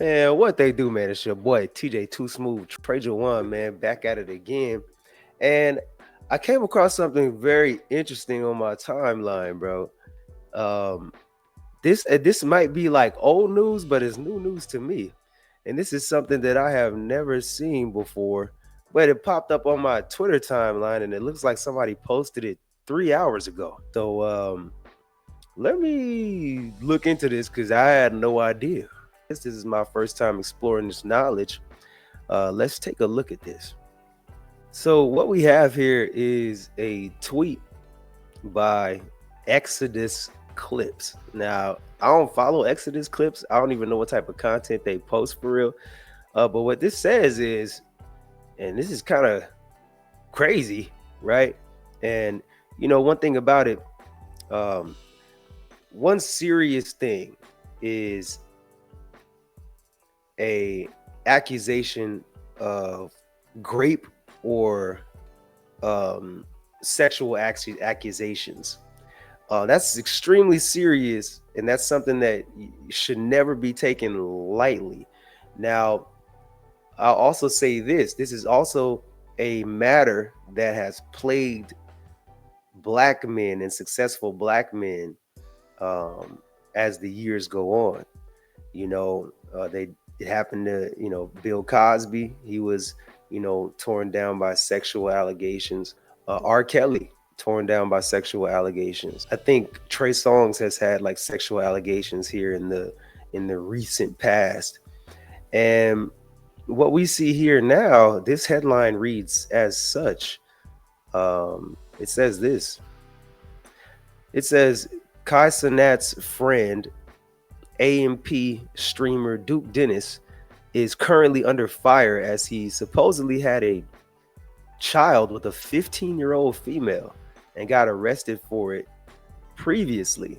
Man, what they do, man? It's your boy TJ Too Smooth, Trader One, man, back at it again. And I came across something very interesting on my timeline, bro. Um, this might be like old news, but it's new news to me. And this is something that I have never seen before. But it popped up on my Twitter timeline, and it looks like somebody posted it 3 hours ago. So let me look into this because I had no idea. This is my first time exploring this knowledge. Let's take a look at this. So, what we have here is a tweet by Exodus Clips. Now, I don't follow Exodus Clips. I don't even know what type of content they post for real. But what this says is, and this is kind of crazy, right? And one thing about it, um, one serious thing is a accusation of grape or um, sexual accusations. That's extremely serious, and that's something that should never be taken lightly. Now, I'll also say this: this is also a matter that has plagued black men and successful black men um, as the years go on. They it happened to Bill Cosby. He was torn down by sexual allegations. R. Kelly torn down by sexual allegations. I think Trey Songz has had like sexual allegations here in the recent past. And what we see here now, this headline reads as such. It says this. It says Kai Cenat's friend, AMP streamer Duke Dennis, is currently under fire as he supposedly had a child with a 15-year-old female and got arrested for it previously.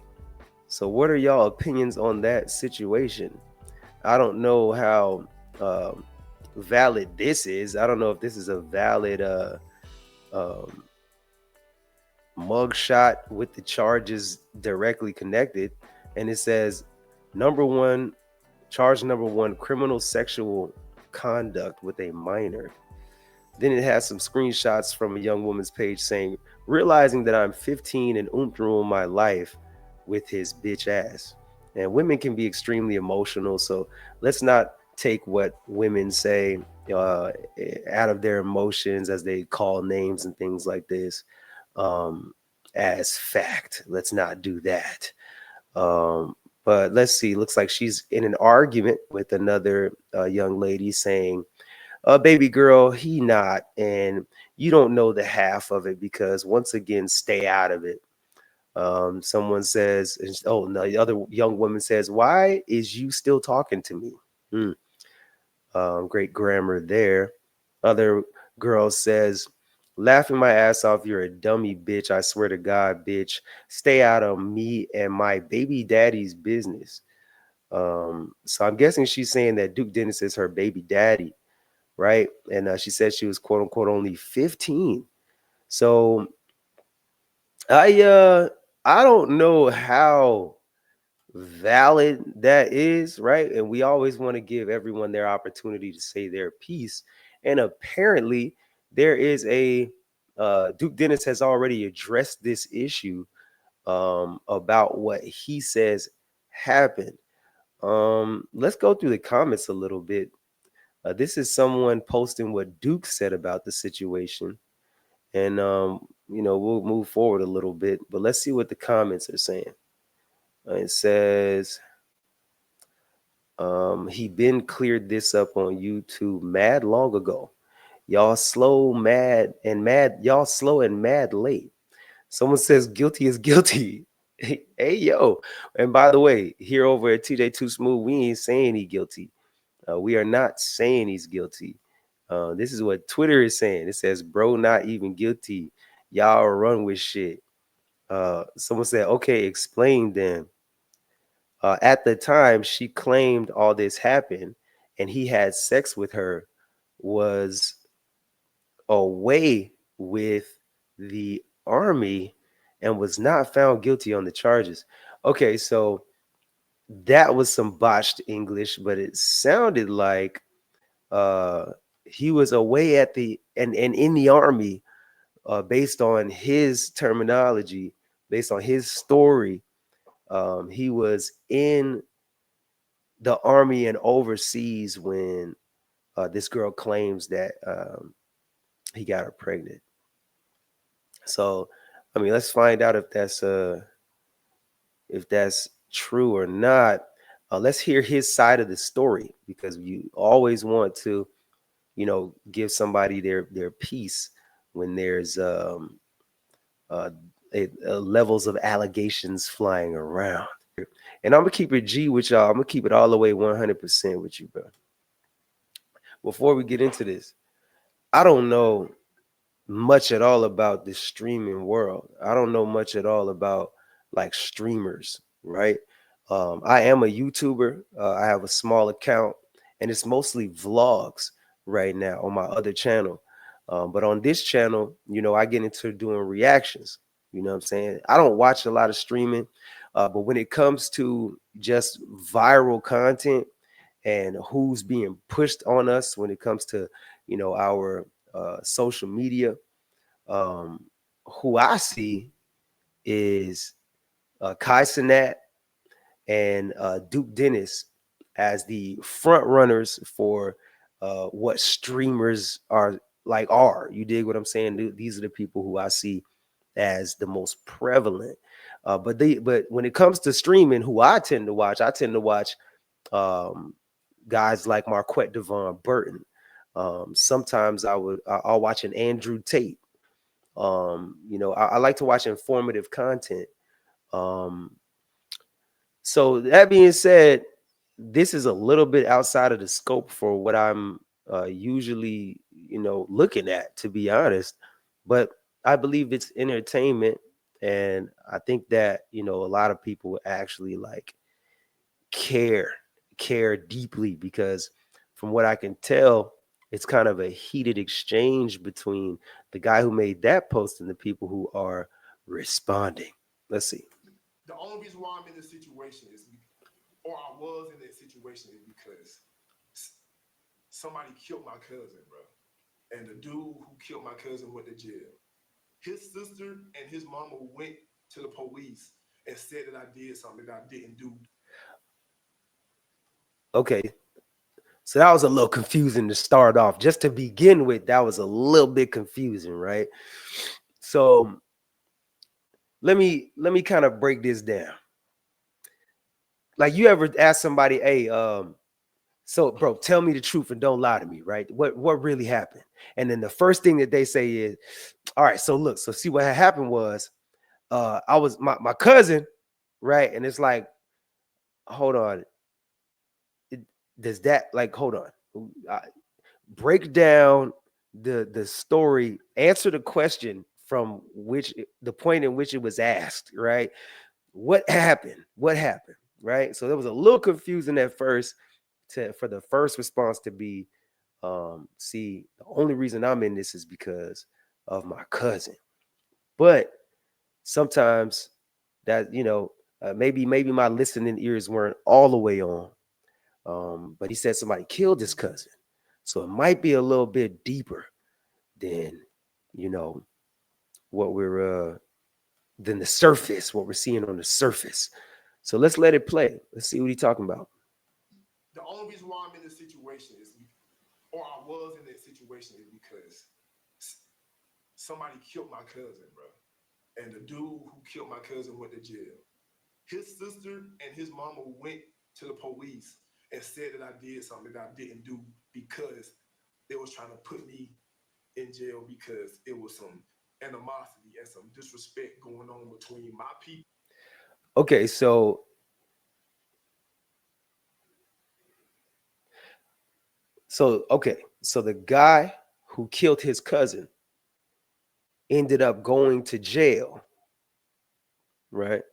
So, what are y'all opinions on that situation? I don't know how valid this is. I don't know if this is a valid um, mugshot with the charges directly connected. And it says charge number one, criminal sexual conduct with a minor. Then it has some screenshots from a young woman's page saying, realizing that I'm 15 and through my life with his bitch ass. And women can be extremely emotional. So let's not take what women say out of their emotions as they call names and things like this um, as fact. Let's not do that. Um, but let's see. Looks like she's in an argument with another young lady saying, baby girl, he not. And you don't know the half of it because, once again, stay out of it. Someone says, oh, no, the other young woman says, why is you still talking to me? Hmm. Great grammar there. Other girl says, laughing my ass off, you're a dummy bitch. I swear to God, bitch. Stay out of me and my baby daddy's business. So I'm guessing she's saying that Duke Dennis is her baby daddy, right? And she said she was quote unquote only 15. So I don't know how valid that is, right? And we always want to give everyone their opportunity to say their piece. And apparently, there is a Duke Dennis has already addressed this issue about what he says happened. Let's go through the comments a little bit. This is someone posting what Duke said about the situation, and we'll move forward a little bit. But let's see what the comments are saying. It says he been cleared this up on YouTube mad long ago. Y'all slow, mad, and mad. Y'all slow and mad late. Someone says guilty is guilty. Hey yo! And by the way, here over at TJ Too Smooth, we ain't saying he guilty. We are not saying he's guilty. This is what Twitter is saying. It says, "Bro, not even guilty. Y'all run with shit." Someone said, "Okay, explain then." At the time, she claimed all this happened, and he had sex with her, was away with the army, and was not found guilty on the charges. Okay, so that was some botched English, but it sounded like uh he was away at the and in the army, based on his terminology, based on his story. He was in the army and overseas when this girl claims that he got her pregnant. So, I mean, let's find out if that's true or not. Let's hear his side of the story, because you always want to, give somebody their piece when there's uh, levels of allegations flying around. And I'm gonna keep it G with y'all. I'm gonna keep it all the way 100% with you, bro. Before we get into this, I don't know much at all about the streaming world. I don't know much at all about like streamers, right? I am a YouTuber. I have a small account, and it's mostly vlogs right now on my other channel. But on this channel, I get into doing reactions. You know what I'm saying? I don't watch a lot of streaming, but when it comes to just viral content and who's being pushed on us when it comes to, our social media, um, who I see is Kai Cenat and Duke Dennis as the front runners for what streamers are. You dig what I'm saying? These are the people who I see as the most prevalent. But when it comes to streaming, who I tend to watch um, guys like Marquette Devon Burton. Sometimes I'll watch an Andrew Tate. I like to watch informative content. Um, so that being said, this is a little bit outside of the scope for what I'm usually, looking at, to be honest. But I believe it's entertainment, and I think that a lot of people actually like care care deeply, because from what I can tell, it's kind of a heated exchange between the guy who made that post and the people who are responding. Let's see. The only reason why I'm in this situation is, or I was in that situation, is because somebody killed my cousin, bro. And the dude who killed my cousin went to jail. His sister and his mama went to the police and said that I did something that I didn't do. Okay, so that was a little confusing to start off. Just to begin with, that was a little bit confusing, right? So let me kind of break this down. Like, you ever ask somebody, "Hey, so bro, tell me the truth and don't lie to me," right? What really happened? And then the first thing that they say is, "All right, so look, so see what had happened was, I was my cousin, right?" And it's like, hold on, it, does that, like, hold on, I, break down the story, answer the question from which the point in which it was asked, right? What happened, right? So there was a little confusing at first, for the first response to be, see, the only reason I'm in this is because of my cousin. But sometimes that, maybe my listening ears weren't all the way on. But he said somebody killed his cousin, so it might be a little bit deeper than, you know what we're than the surface, what we're seeing on the surface. So let's let it play. Let's see what he's talking about. The only reason why I'm in this situation is, or I was in that situation, is because somebody killed my cousin, bro. And the dude who killed my cousin went to jail. His sister and his mama went to the police and said that I did something that I didn't do, because they was trying to put me in jail because it was some animosity and some disrespect going on between my people. Okay, so the guy who killed his cousin ended up going to jail, right?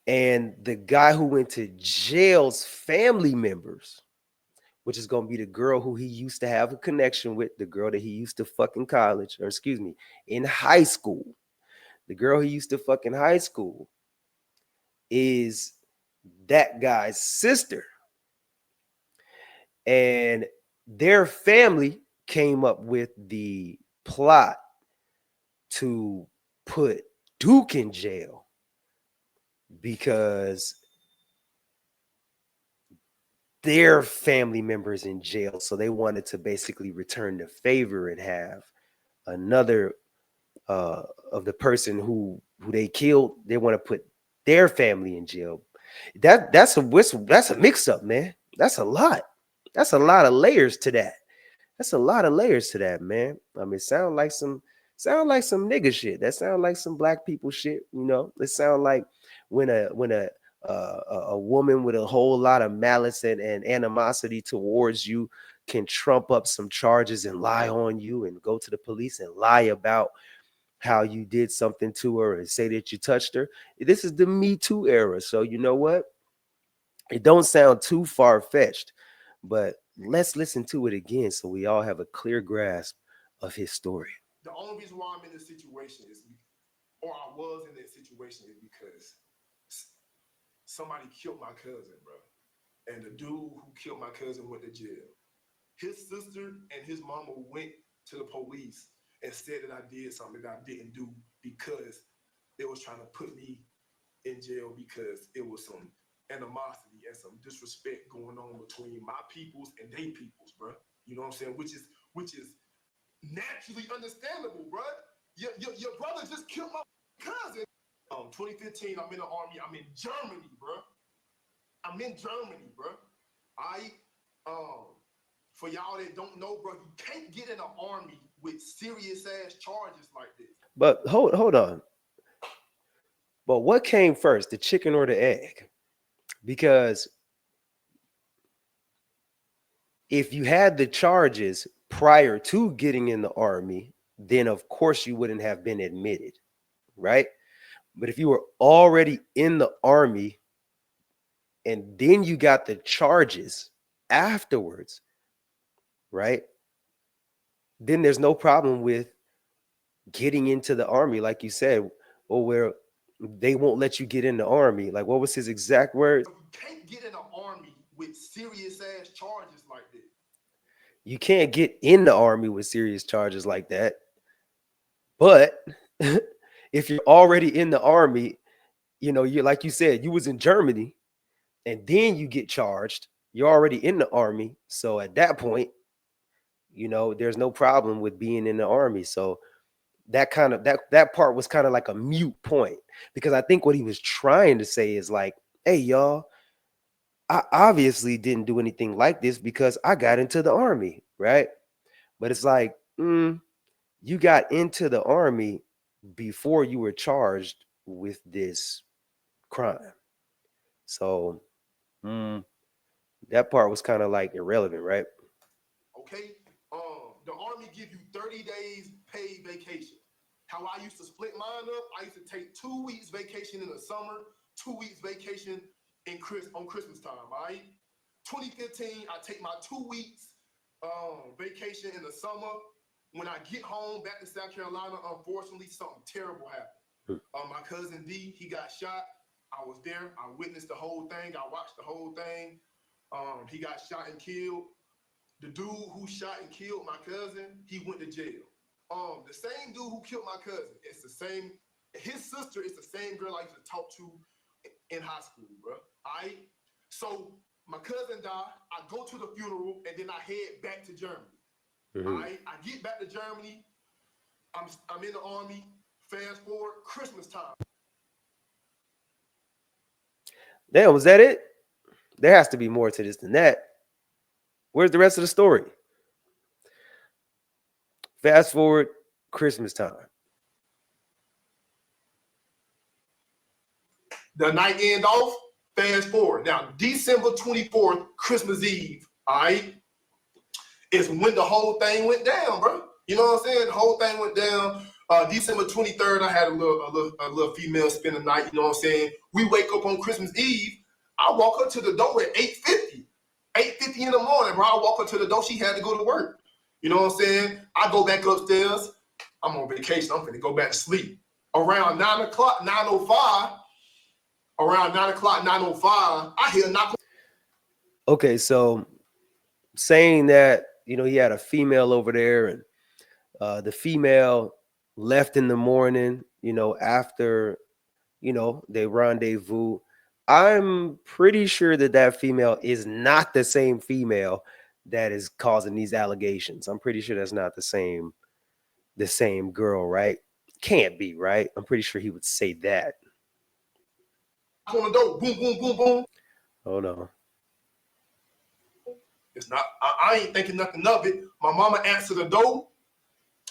And the guy who went to jail's family members, which is going to be the girl who he used to have a connection with, the girl that he used to fuck in college, or excuse me, in high school, the girl he used to fuck in high school, is that guy's sister. And their family came up with the plot to put Duke in jail because their family members in jail. So they wanted to basically return the favor and have another of the person who they killed. They want to put their family in jail. That's a mix up, man. That's a lot. That's a lot of layers to that. That's a lot of layers to that, man. I mean, sound like some nigga shit. That sound like some black people shit. You know, it sound like when a woman with a whole lot of malice and animosity towards you can trump up some charges and lie on you and go to the police and lie about how you did something to her and say that you touched her. This is the Me Too era. So you know what? It don't sound too far-fetched, but let's listen to it again so we all have a clear grasp of his story. The only reason why I'm in this situation is, or I was in that situation, is because somebody killed my cousin, bro. And the dude who killed my cousin went to jail. His sister and his mama went to the police and said that I did something that I didn't do because they was trying to put me in jail because it was some animosity and some disrespect going on between my peoples and they peoples, bro. You know what I'm saying? Which is naturally understandable, bro. Your brother just killed my cousin. 2015, I'm in the army. I'm in Germany, bro. I'm in Germany, bro. For y'all that don't know, bro, you can't get in the army with serious ass charges like this. But hold on. But what came first, the chicken or the egg? Because if you had the charges prior to getting in the army, then of course you wouldn't have been admitted, right? But if you were already in the army and then you got the charges afterwards, right? Then there's no problem with getting into the army, like you said, or where they won't let you get in the army. Like, what was his exact words? You can't get in the army with serious ass charges like this. You can't get in the army with serious charges like that. But if you're already in the army, you know, you like you said, you was in Germany and then you get charged. You're already in the army. So at that point, you know, there's no problem with being in the army. So that part was kind of like a mute point, because I think what he was trying to say is like, hey, y'all, I obviously didn't do anything like this because I got into the army, right? But it's like, you got into the army before you were charged with this crime. So that part was kind of like irrelevant, right? Okay. The army give you 30 days paid vacation. How I used to split mine up, I used to take 2 weeks vacation in the summer, 2 weeks vacation on Christmas time, all right? 2015, I take my 2 weeks vacation in the summer. When I get home back to South Carolina, unfortunately, something terrible happened. My cousin D, he got shot. I was there. I witnessed the whole thing. I watched the whole thing. He got shot and killed. The dude who shot and killed my cousin, he went to jail. The same dude who killed my cousin, it's the same. His sister is the same girl I used to talk to in high school, bro. All right? So my cousin died. I go to the funeral, and then I head back to Germany. All right? I get back to Germany. I'm in the army. Fast forward, Christmas time. Damn, was that it? There has to be more to this than that. Where's the rest of the story? Fast forward, Christmas time. The night end off, fast forward. Now, December 24th, Christmas Eve, all right, is when the whole thing went down, bro. You know what I'm saying? The whole thing went down. December 23rd, I had a little female spend the night, you know what I'm saying? We wake up on Christmas Eve. I walk up to the door at 8:50. 8:50 in the morning, bro. I walk up to the door. She had to go to work. You know what I'm saying? I go back upstairs. I'm on vacation. I'm finna go back to sleep. Around 9 o'clock, 9:05, around 9 o'clock, 9:05, I hear a knock. Okay, so saying that, you know, he had a female over there, and the female left in the morning, you know, after, you know, they rendezvous. I'm pretty sure that that female is not the same female that is causing these allegations. I'm pretty sure that's not the same girl, right? Can't be, right? I'm pretty sure he would say that. On the door, boom, boom, boom, boom. Oh no. It's not. I ain't thinking nothing of it. My mama answered the door.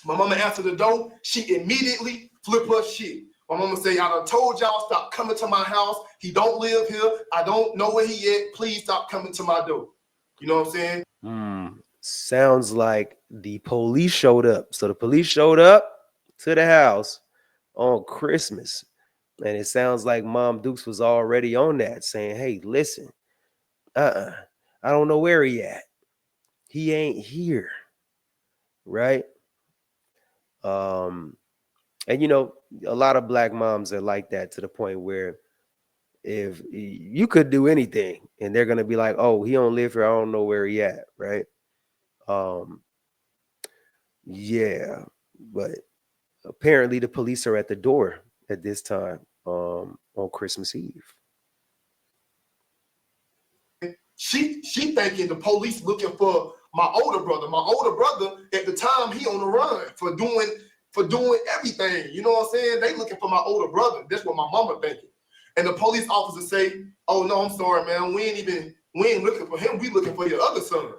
My mama answered the door. She immediately flipped her shit. My mama say, I done told y'all stop coming to my house. He don't live here. I don't know where he at. Please stop coming to my door. You know what I'm saying? Sounds like the police showed up. So the police showed up to the house on Christmas. And it sounds like Mom Dukes was already on that, saying, hey, listen, I don't know where he at. He ain't here. Right? And you know, a lot of black moms are like that, to the point where if you could do anything and they're gonna be like, oh, he don't live here, I don't know where he at, right? Yeah, but apparently the police are at the door at this time on Christmas Eve. She thinking the police looking for my older brother. My older brother at the time, he on the run for doing everything. You know what I'm saying? They looking for my older brother. That's what my mama thinking. And the police officer say, oh no, I'm sorry, man. We ain't looking for him. We looking for your other son.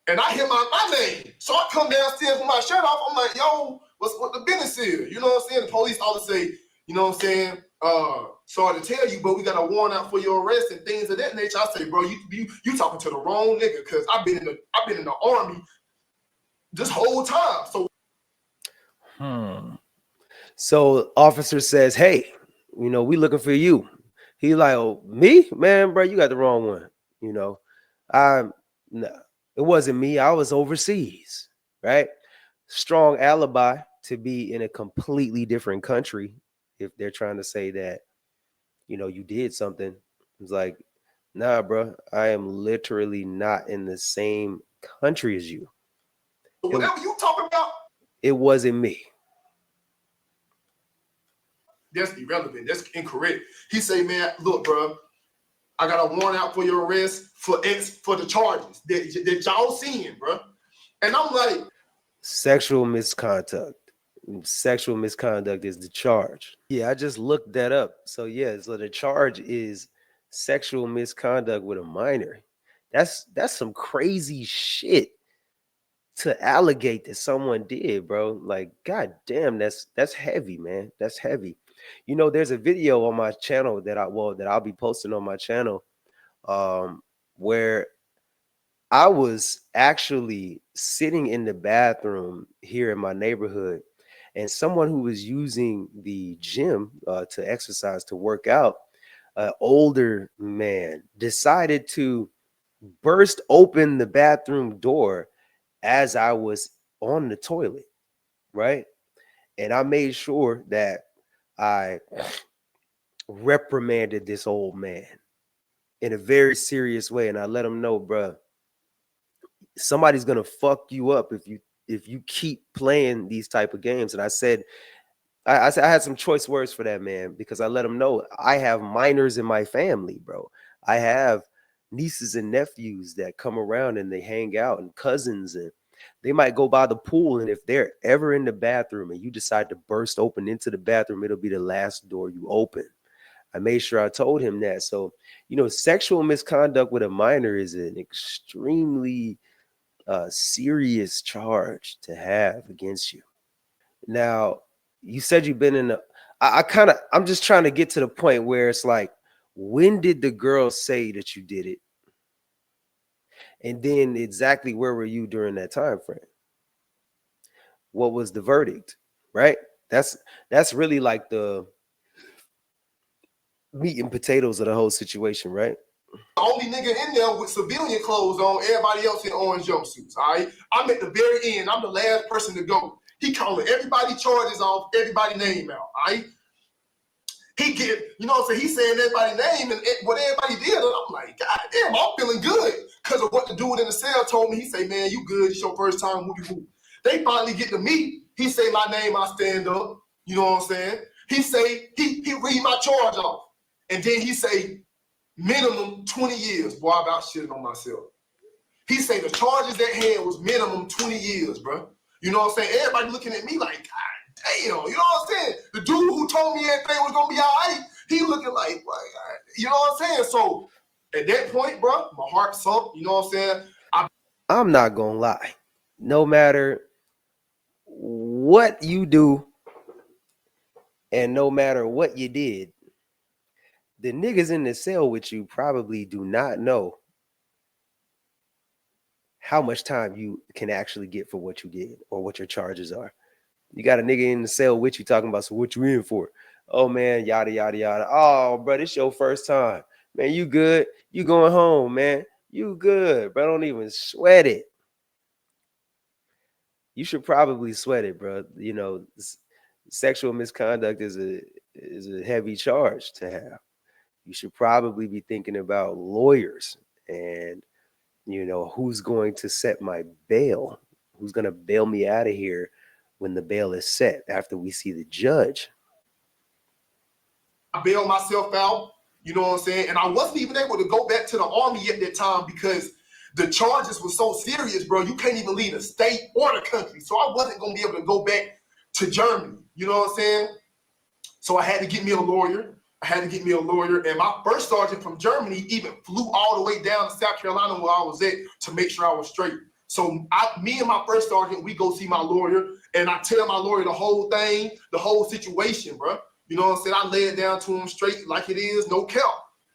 And I hear my name. So I come downstairs with my shirt off. I'm like, yo, what the business is? You know what I'm saying? The police officer say, you know what I'm saying? Sorry to tell you, but we got a warrant out for your arrest and things of that nature. I say, bro, you talking to the wrong nigga, because I've been in the army this whole time. So officer says, hey, you know, we looking for you. He like, oh, me? Man, bro, you got the wrong one. You know, no, it wasn't me. I was overseas, right? Strong alibi to be in a completely different country if they're trying to say that, you know, you did something. It's like, nah, bro, I am literally not in the same country as you. So whatever you talking about, it wasn't me. That's irrelevant. That's incorrect. He say, man, look, bro, I got a warrant out for your arrest for the charges that y'all seeing, bro. And I'm like, sexual misconduct. Sexual misconduct is the charge. Yeah, I just looked that up. So yeah, so the charge is sexual misconduct with a minor. That's some crazy shit to allegate that someone did, bro. Like, god damn, that's heavy, man. That's heavy. You know, there's a video on my channel that I'll be posting on my channel, where I was actually sitting in the bathroom here in my neighborhood, and someone who was using the gym to exercise, to work out, an older man decided to burst open the bathroom door as I was on the toilet, right? And I made sure that I reprimanded this old man in a very serious way, and I let him know, bro, somebody's gonna fuck you up if you keep playing these type of games. And I said, I had some choice words for that man, because I let him know I have minors in my family, bro. I have nieces and nephews that come around and they hang out, and cousins, and they might go by the pool. And if they're ever in the bathroom and you decide to burst open into the bathroom, it'll be the last door you open. I made sure I told him that. So, you know, sexual misconduct with a minor is an extremely serious charge to have against you. Now, you said you've been in I'm just trying to get to the point where it's like, when did the girl say that you did it? And then exactly where were you during that time frame? What was the verdict? Right? That's really like the meat and potatoes of the whole situation, right? The only nigga in there with civilian clothes on, everybody else in orange jumpsuits, all right? I'm at the very end. I'm the last person to go. He calling everybody charges off, everybody name out, all right? He get, you know what I'm saying? He's saying everybody's name and what everybody did. And I'm like, God damn, I'm feeling good. Because of what the dude in the cell told me. He say, man, you good. It's your first time. Woo. They finally get to me. He say my name, I stand up. You know what I'm saying? He say, he read my charge off. And then he say, minimum 20 years. Boy, I about shitting on myself. He say the charges at hand was minimum 20 years, bro. You know what I'm saying? Everybody looking at me like, God damn. You know what I'm saying? The dude who told me everything was going to be all right, he looking like, you know what I'm saying? So at that point, bro, my heart sunk. You know what I'm saying? I'm not going to lie. No matter what you do and no matter what you did, the niggas in the cell with you probably do not know how much time you can actually get for what you did or what your charges are. You got a nigga in the cell with you talking about, so what you in for? Oh, man, yada, yada, yada. Oh, bro, it's your first time. Man, you good? You going home, man. You good, bro. Don't even sweat it. You should probably sweat it, bro. You know, sexual misconduct is a heavy charge to have. You should probably be thinking about lawyers and, you know, who's going to set my bail, who's going to bail me out of here when the bail is set after we see the judge. I bailed myself out, you know what I'm saying? And I wasn't even able to go back to the Army at that time because the charges were so serious, bro. You can't even leave the state or the country. So I wasn't going to be able to go back to Germany, you know what I'm saying? So I had to get me a lawyer. And my first sergeant from Germany even flew all the way down to South Carolina where I was at to make sure I was straight. So me and my first sergeant, we go see my lawyer, and I tell my lawyer the whole thing, the whole situation, bro. You know what I'm saying? I lay it down to him straight like it is, no cap.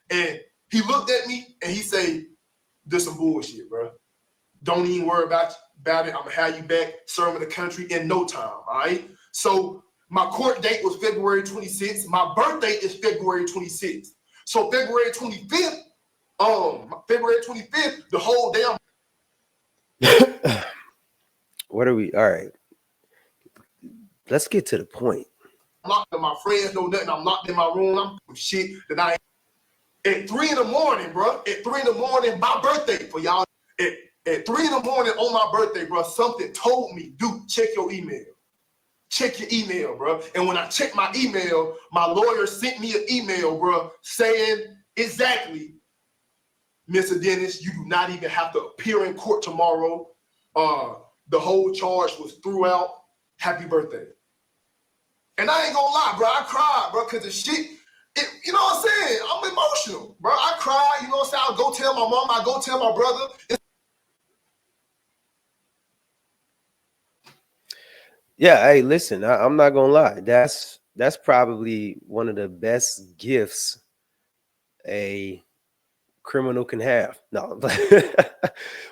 And he looked at me and he say, this some bullshit, bro. Don't even worry about it. I'm going to have you back serving the country in no time, all right? So my court date was February 26th. My birthday is February 26th. So February 25th, the whole damn. What are we? All right. Let's get to the point. I'm locked in my friends know nothing. I'm locked in my room. I'm doing shit that I at 3 in the morning, bro. At 3 in the morning, my birthday for y'all. At 3 in the morning on my birthday, bro, something told me, dude, check your email. Check your email, bro. And when I checked my email, my lawyer sent me an email, bro, saying exactly, Mr. Dennis, you do not even have to appear in court tomorrow. The whole charge was threw out. Happy birthday. And I ain't gonna lie, bro, I cried, bro, because the shit, you know what I'm saying? I'm emotional, bro. I cried, you know what I'm saying? I'll go tell my mom, I'll go tell my brother. Yeah, hey, listen, I'm not gonna lie. That's probably one of the best gifts a criminal can have. No,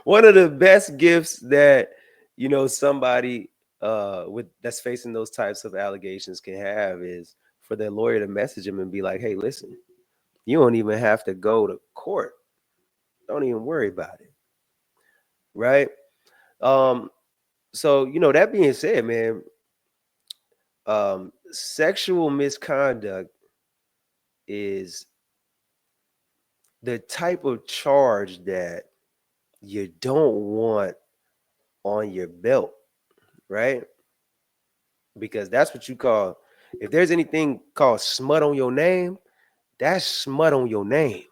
one of the best gifts that, you know, somebody with that's facing those types of allegations can have is for their lawyer to message him and be like, hey, listen, you don't even have to go to court. Don't even worry about it. Right? So, you know, that being said, man, sexual misconduct is the type of charge that you don't want on your belt, right? Because that's what you call, if there's anything called smut on your name, that's smut on your name.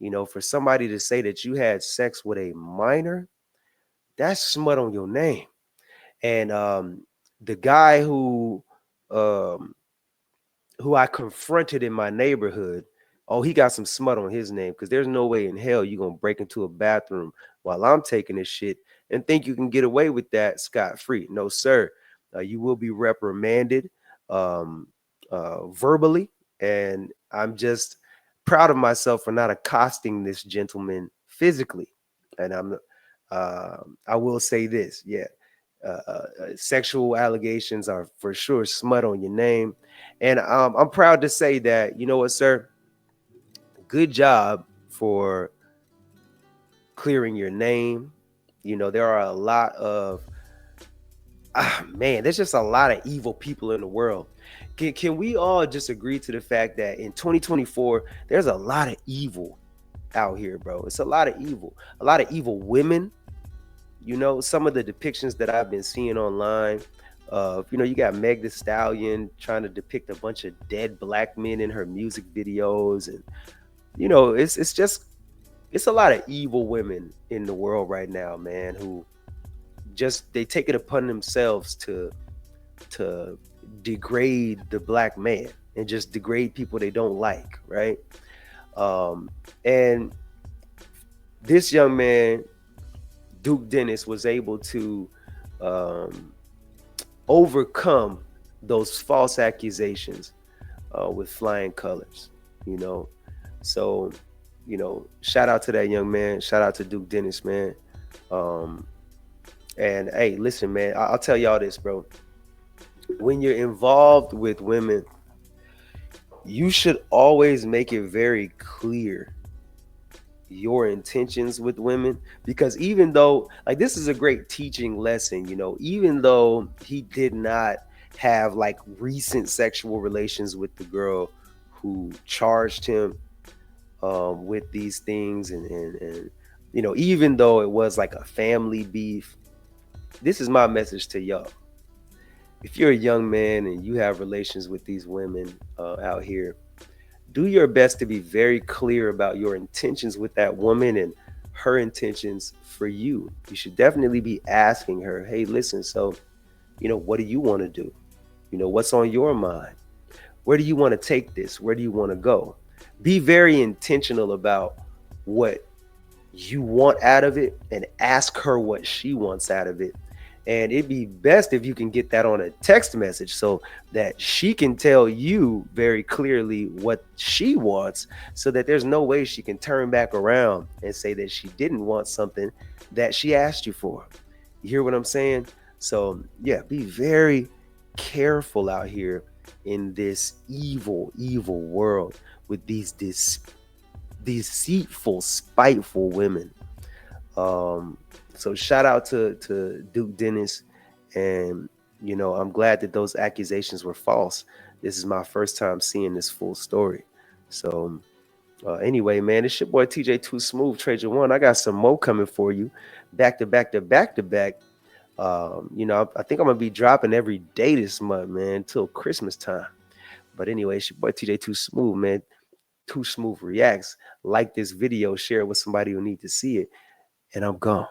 You know, for somebody to say that you had sex with a minor, that's smut on your name. And the guy who I confronted in my neighborhood, oh, he got some smut on his name, because there's no way in hell you're gonna break into a bathroom while I'm taking this shit and think you can get away with that scot-free. No, sir. You will be reprimanded verbally, and I'm just proud of myself for not accosting this gentleman physically. And I will say this, yeah. Sexual allegations are for sure smut on your name. And I'm proud to say that, you know what, sir? Good job for clearing your name. You know, there are a lot of, man, there's just a lot of evil people in the world. can we all just agree to the fact that in 2024 there's a lot of evil out here, bro? It's a lot of evil women. You know, some of the depictions that I've been seeing online. You know, you got Meg The Stallion trying to depict a bunch of dead black men in her music videos, and you know, it's just it's a lot of evil women in the world right now, man, who just they take it upon themselves to degrade the black man and just degrade people they don't like, right? And this young man, Duke Dennis, was able to um, overcome those false accusations with flying colors, you know. So, you know, shout out to that young man. Shout out to Duke Dennis, man. Um, and hey, listen, man, I'll tell y'all this, bro. When you're involved with women, you should always make it very clear your intentions with women, because even though, like, this is a great teaching lesson, you know, even though he did not have like recent sexual relations with the girl who charged him with these things, and you know, even though it was like a family beef, this is my message to y'all. If you're a young man and you have relations with these women out here, do your best to be very clear about your intentions with that woman and her intentions for you. You should definitely be asking her, hey, listen, so, you know, what do you want to do? You know, what's on your mind? Where do you want to take this? Where do you want to go? Be very intentional about what you want out of it and ask her what she wants out of it. And it'd be best if you can get that on a text message so that she can tell you very clearly what she wants, so that there's no way she can turn back around and say that she didn't want something that she asked you for. You hear what I'm saying? So, yeah, be very careful out here in this evil, evil world with these deceitful, spiteful women. So shout out to Duke Dennis, and you know, I'm glad that those accusations were false. This is my first time seeing this full story. So anyway, man, it's your boy TJ Too Smooth, Trader One. I got some more coming for you, back to back to back to back. You know, I think I'm gonna be dropping every day this month, man, until Christmas time. But anyway, it's your boy TJ Too Smooth, man. Too Smooth Reacts. Like this video, share it with somebody who needs to see it, and I'm gone.